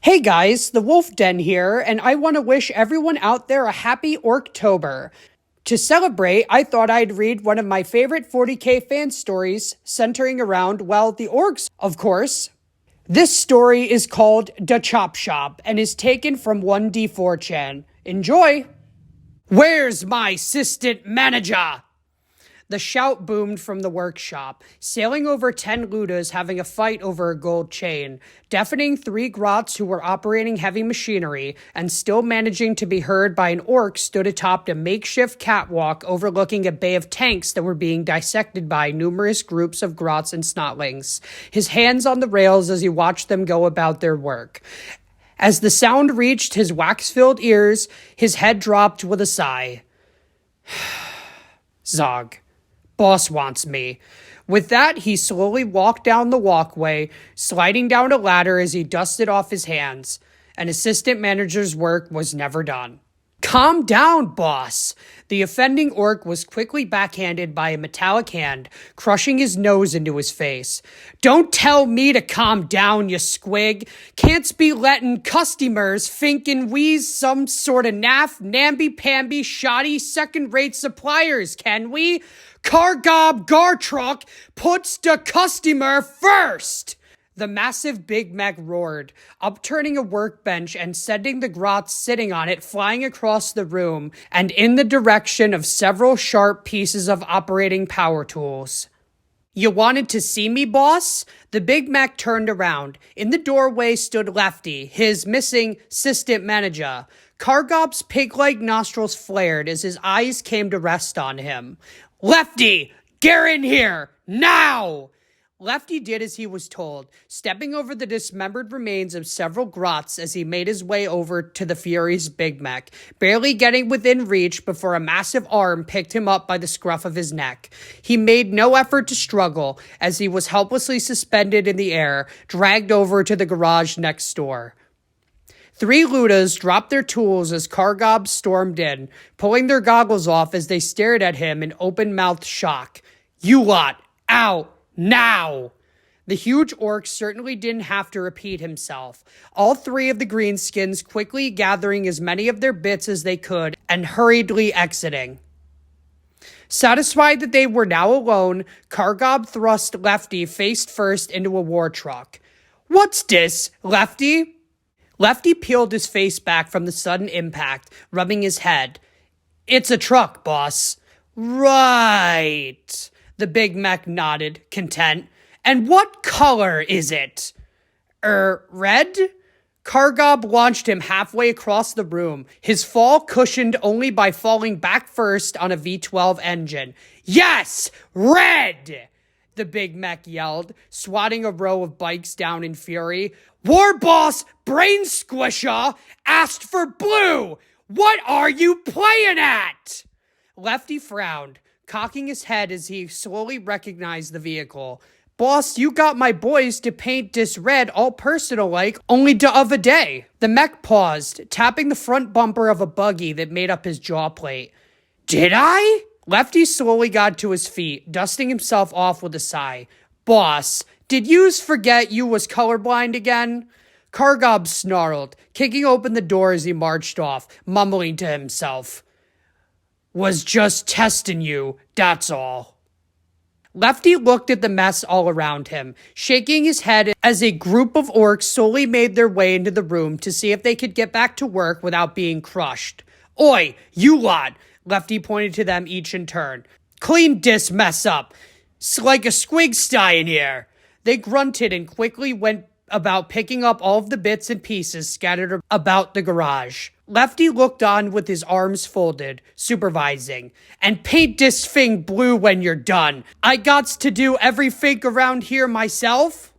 Hey guys, the Wolf Den here, and I want to wish everyone out there a happy Orktober. To celebrate, I thought I'd read one of my favorite 40k fan stories centering around, well, the orcs, of course. This story is called Da Chop Shop and is taken from 1D4chan. Enjoy! Where's my assistant manager? The shout boomed from the workshop, sailing over 10 Ludas having a fight over a gold chain, deafening 3 grots who were operating heavy machinery, and still managing to be heard by an orc stood atop a makeshift catwalk overlooking a bay of tanks that were being dissected by numerous groups of grots and snotlings, his hands on the rails as he watched them go about their work. As the sound reached his wax-filled ears, his head dropped with a sigh. Zog. Boss wants me. With that, he slowly walked down the walkway, sliding down a ladder as he dusted off his hands. An assistant manager's work was never done. Calm down, boss! The offending orc was quickly backhanded by a metallic hand, crushing his nose into his face. Don't tell me to calm down, you squig. Can't be letting customers thinkin' we's some sort of naff, namby-pamby, shoddy, second-rate suppliers, can we? Cargob Gartruck puts the customer first! The massive Big Mech roared, upturning a workbench and sending the grots sitting on it flying across the room and in the direction of several sharp pieces of operating power tools. You wanted to see me, boss? The Big Mech turned around. In the doorway stood Lefty, his missing assistant manager. Kargob's pig-like nostrils flared as his eyes came to rest on him. Lefty, get in here, now! Lefty did as he was told, stepping over the dismembered remains of several grots as he made his way over to the Fury's Big Mech, barely getting within reach before a massive arm picked him up by the scruff of his neck. He made no effort to struggle as he was helplessly suspended in the air, dragged over to the garage next door. 3 Ludas dropped their tools as Kargob stormed in, pulling their goggles off as they stared at him in open-mouthed shock. You lot, out! Now! The huge orc certainly didn't have to repeat himself. All 3 of the greenskins quickly gathering as many of their bits as they could and hurriedly exiting. Satisfied that they were now alone, Kargob thrust Lefty face first into a war truck. What's this, Lefty? Lefty peeled his face back from the sudden impact, rubbing his head. It's a truck, boss. Right. The Big Mech nodded, content. And what color is it? Red? Kargob launched him halfway across the room, his fall cushioned only by falling back first on a V12 engine. Yes! Red! The Big Mech yelled, swatting a row of bikes down in fury. War Boss Brain Squisher asked for blue! What are you playing at? Lefty frowned, cocking his head as he slowly recognized the vehicle. Boss, you got my boys to paint this red all personal-like only the other day. The mech paused, tapping the front bumper of a buggy that made up his jaw plate. Did I? Lefty slowly got to his feet, dusting himself off with a sigh. Boss, did yous forget you was colorblind again? Kargob snarled, kicking open the door as he marched off, mumbling to himself. Was just testing you, that's all. Lefty looked at the mess all around him, shaking his head as a group of orcs slowly made their way into the room to see if they could get back to work without being crushed. Oi, you lot! Lefty pointed to them each in turn. Clean this mess up. It's like a squig sty in here. They grunted and quickly went about picking up all of the bits and pieces scattered about the garage. Lefty looked on with his arms folded, supervising. And paint this thing blue when you're done. I gots to do everything around here myself.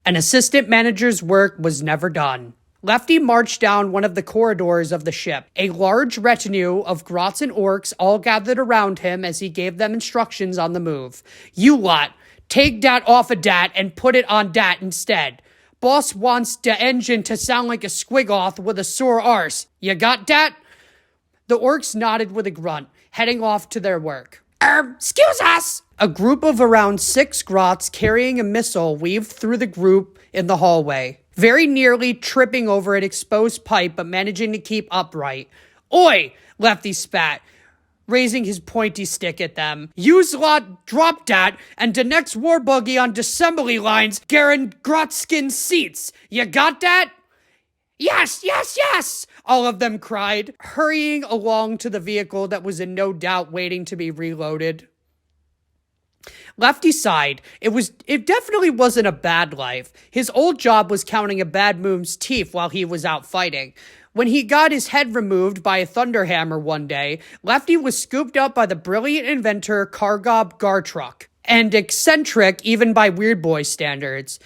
An assistant manager's work was never done. Lefty marched down one of the corridors of the ship. A large retinue of grots and orcs all gathered around him as he gave them instructions on the move. You lot, take dat off of dat and put it on dat instead. Boss wants the engine to sound like a squigoth with a sore arse. You got dat? The orcs nodded with a grunt, heading off to their work. Excuse us! A group of around 6 grots carrying a missile weaved through the group in the hallway. very nearly tripping over an exposed pipe but managing to keep upright. "Oi!" Lefty spat, raising his pointy stick at them. "Yous lot drop dat, and de next war buggy on assembly lines Garen Grotskin seats. You got that?" "Yes, yes, yes!" all of them cried, hurrying along to the vehicle that was in no doubt waiting to be reloaded. Lefty sighed. It definitely wasn't a bad life. His old job was counting a bad moon's teeth while he was out fighting. When he got his head removed by a thunderhammer one day, Lefty was scooped up by the brilliant inventor Kargob Gartruck, and eccentric even by Weird Boy standards.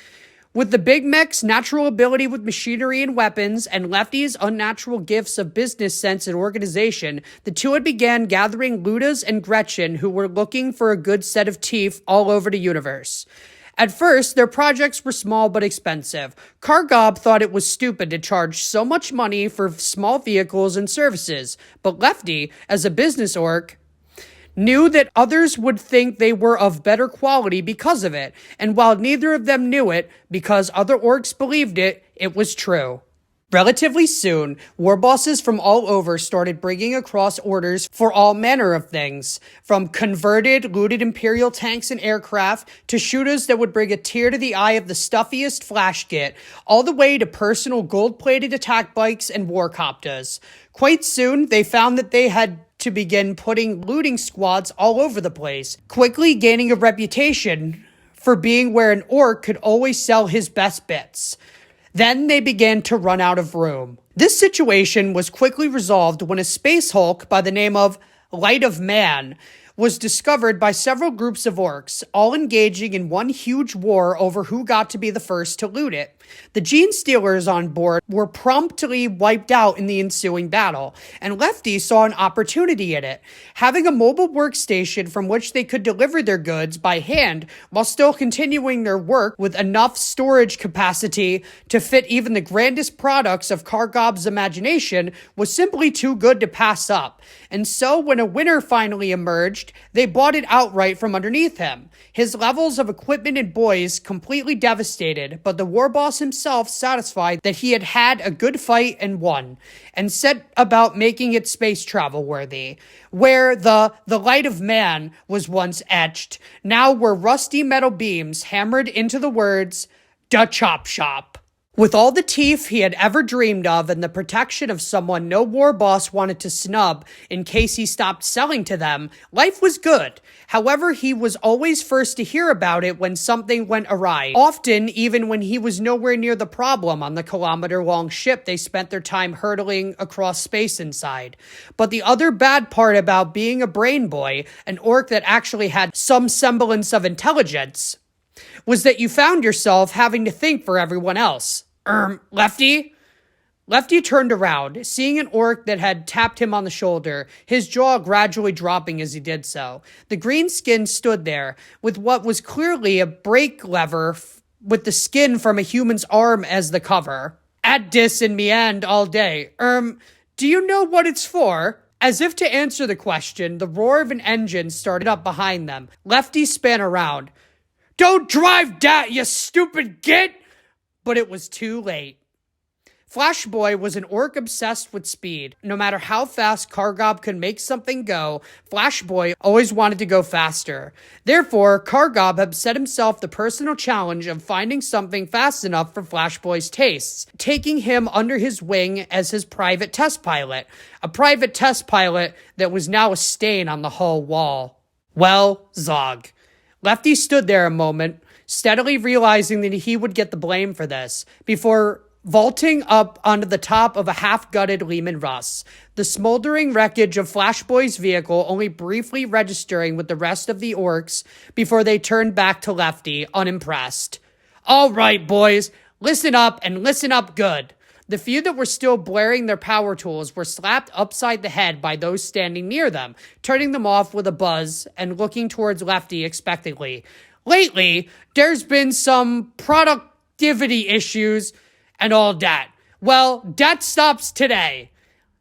With the Big Mech's natural ability with machinery and weapons, and Lefty's unnatural gifts of business sense and organization, the two had began gathering Ludas and Gretchen, who were looking for a good set of teeth all over the universe. At first, their projects were small but expensive. Kargob thought it was stupid to charge so much money for small vehicles and services, but Lefty, as a business orc, knew that others would think they were of better quality because of it, and while neither of them knew it, because other orcs believed it, it was true. Relatively soon, war bosses from all over started bringing across orders for all manner of things, from converted, looted Imperial tanks and aircraft to shooters that would bring a tear to the eye of the stuffiest flash kit, all the way to personal gold-plated attack bikes and warcopters. Quite soon, they found that they had to begin putting looting squads all over the place, quickly gaining a reputation for being where an orc could always sell his best bits. Then they began to run out of room. This situation was quickly resolved when a space hulk by the name of Light of Man was discovered by several groups of orcs, all engaging in one huge war over who got to be the first to loot it. The Gene Stealers on board were promptly wiped out in the ensuing battle, and Lefty saw an opportunity in it. Having a mobile workstation from which they could deliver their goods by hand while still continuing their work with enough storage capacity to fit even the grandest products of Kargob's imagination was simply too good to pass up. And so when a winner finally emerged, they bought it outright from underneath him. His levels of equipment and boys completely devastated, but the war boss himself satisfied that he had had a good fight and won, and set about making it space travel worthy. Where the Light of Man was once etched, now were rusty metal beams hammered into the words, "Da Chop Shop." With all the teeth he had ever dreamed of and the protection of someone no war boss wanted to snub in case he stopped selling to them, life was good. However, he was always first to hear about it when something went awry, often even when he was nowhere near the problem on the kilometer-long ship they spent their time hurtling across space inside. But the other bad part about being a brain boy, an orc that actually had some semblance of intelligence, was that you found yourself having to think for everyone else. Lefty? Lefty turned around, seeing an orc that had tapped him on the shoulder, his jaw gradually dropping as he did so. The green skin stood there, with what was clearly a brake lever with the skin from a human's arm as the cover. "At dis in me end all day. Do you know what it's for?" As if to answer the question, the roar of an engine started up behind them. Lefty span around. "Don't drive dat, you stupid git!" But it was too late. Flash Boy was an orc obsessed with speed. No matter how fast Kargob could make something go, Flash Boy always wanted to go faster. Therefore, Kargob had set himself the personal challenge of finding something fast enough for Flash Boy's tastes, taking him under his wing as his private test pilot. A private test pilot that was now a stain on the hull wall. Well, Zog. Lefty stood there a moment, steadily realizing that he would get the blame for this, before vaulting up onto the top of a half-gutted Lehman Russ, the smoldering wreckage of Flash Boy's vehicle only briefly registering with the rest of the orcs before they turned back to Lefty, unimpressed. "All right, boys, listen up and listen up good." The few that were still blaring their power tools were slapped upside the head by those standing near them, turning them off with a buzz and looking towards Lefty expectantly. "Lately, there's been some productivity issues and all that. Well, that stops today."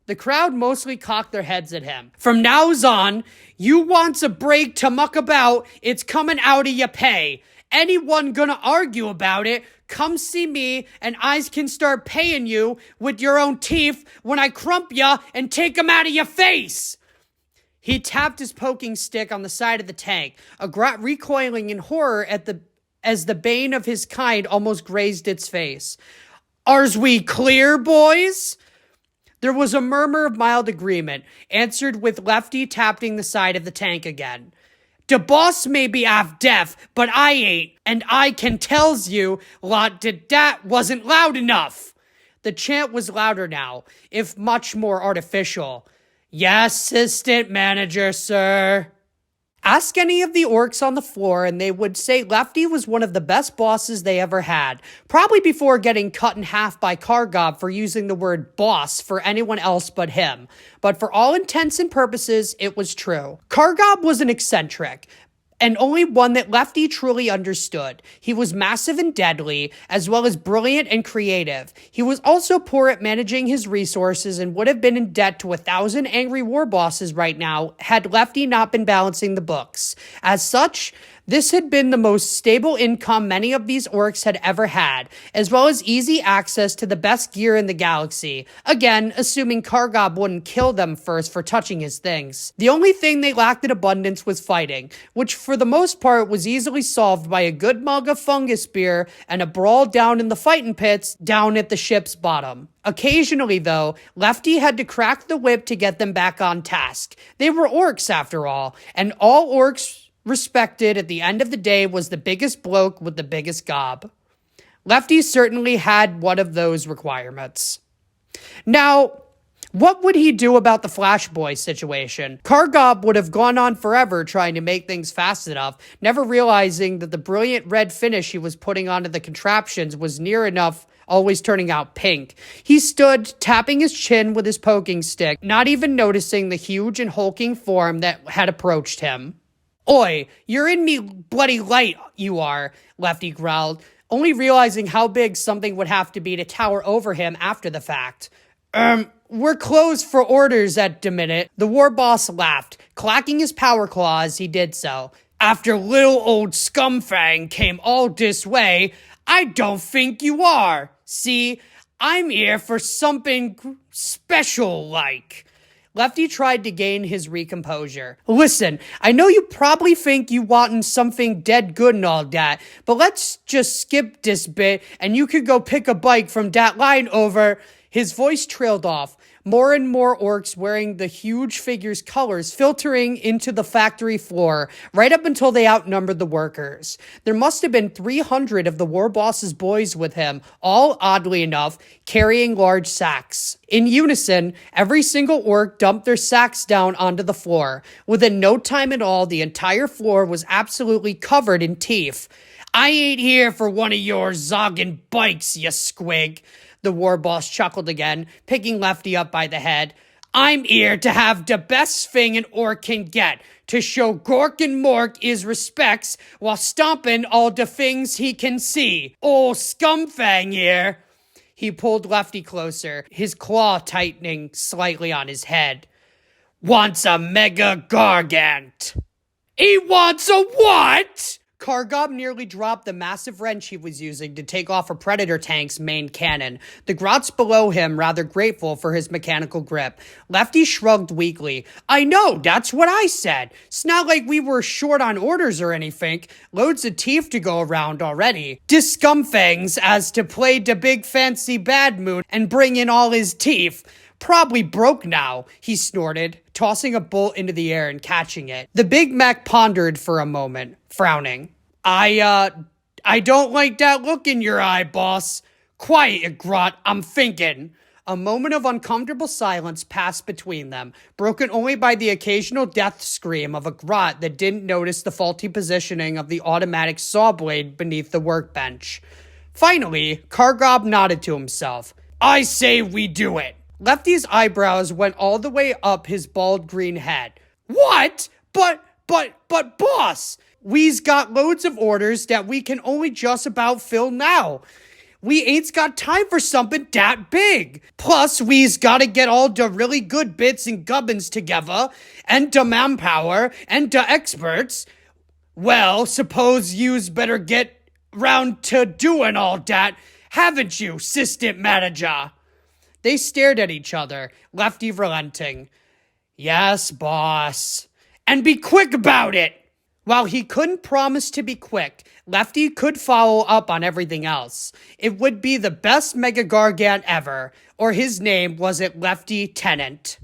The crowd mostly cocked their heads at him. "From now's on, you wants a break to muck about, it's coming out of your pay. Anyone gonna argue about it come see me and I can start paying you with your own teeth when I crump ya and take 'em out of your face. He tapped his poking stick on the side of the tank, a grot recoiling in horror as the bane of his kind almost grazed its face. "Are's we clear, boys?" There was a murmur of mild agreement, answered with Lefty tapping the side of the tank again. "De boss may be half deaf, but I ain't, and I can tells you lot dat wasn't loud enough." The chant was louder now, if much more artificial. "Yes, assistant manager, sir." Ask any of the orcs on the floor and they would say Lefty was one of the best bosses they ever had, probably before getting cut in half by Kargob for using the word boss for anyone else but him. But for all intents and purposes, it was true. Kargob was an eccentric, and only one that Lefty truly understood. He was massive and deadly, as well as brilliant and creative. He was also poor at managing his resources and would have been in debt to 1,000 angry war bosses right now had Lefty not been balancing the books. As such, this had been the most stable income many of these orcs had ever had, as well as easy access to the best gear in the galaxy. Again, assuming Kargob wouldn't kill them first for touching his things. The only thing they lacked in abundance was fighting, which for the most part was easily solved by a good mug of fungus beer and a brawl down in the fighting pits down at the ship's bottom. Occasionally, though, Lefty had to crack the whip to get them back on task. They were orcs after all, and all orcs respected at the end of the day was the biggest bloke with the biggest gob. Lefty certainly had one of those requirements. Now, what would he do about the Flash Boy situation? Kargob would have gone on forever trying to make things fast enough, never realizing that the brilliant red finish he was putting onto the contraptions was near enough always turning out pink. He stood, tapping his chin with his poking stick, not even noticing the huge and hulking form that had approached him. "Oi, you're in me bloody light, you are," Lefty growled, only realizing how big something would have to be to tower over him after the fact. We're closed for orders at the minute." The war boss laughed, clacking his power claw as he did so. "After little old Scumfang came all this way, I don't think you are. See, I'm here for something special like." Lefty tried to gain his recomposure. "Listen, I know you probably think you wantin' something dead good and all that, but let's just skip this bit and you could go pick a bike from that line over." His voice trailed off, more and more orcs wearing the huge figure's colors filtering into the factory floor, right up until they outnumbered the workers. There must have been 300 of the war boss's boys with him, all, oddly enough, carrying large sacks. In unison, every single orc dumped their sacks down onto the floor. Within no time at all, the entire floor was absolutely covered in teeth. "I ain't here for one of your zogging bikes, you squig." The war boss chuckled again, picking Lefty up by the head. "I'm here to have the best thing an orc can get, to show Gork and Mork his respects while stomping all the things he can see. Ol' Scumfang here." He pulled Lefty closer, his claw tightening slightly on his head. "Wants a mega gargant." "He wants a what?" Kargob nearly dropped the massive wrench he was using to take off a Predator tank's main cannon, the grots below him rather grateful for his mechanical grip. Lefty shrugged weakly. "I know, that's what I said. It's not like we were short on orders or anything. Loads of teeth to go around already. Dis Scumfangs as to play the big fancy bad moon and bring in all his teeth. Probably broke now," he snorted, tossing a bolt into the air and catching it. The big mech pondered for a moment, frowning. I don't like that look in your eye, boss." "Quiet, grot, I'm thinking." A moment of uncomfortable silence passed between them, broken only by the occasional death scream of a grot that didn't notice the faulty positioning of the automatic saw blade beneath the workbench. Finally, Kargob nodded to himself. "I say we do it." Lefty's eyebrows went all the way up his bald green head. "What? But, boss, we's got loads of orders that we can only just about fill now. We ain't got time for something that big. Plus, we's gotta get all the really good bits and gubbins together, and the manpower, and the experts. Well, suppose you's better get round to doing all that, haven't you, assistant manager? They stared at each other, Lefty relenting. Yes, boss. And be quick about it! While he couldn't promise to be quick, Lefty could follow up on everything else. It would be the best Mega Gargant ever, or his name wasn't Lefty Tennant.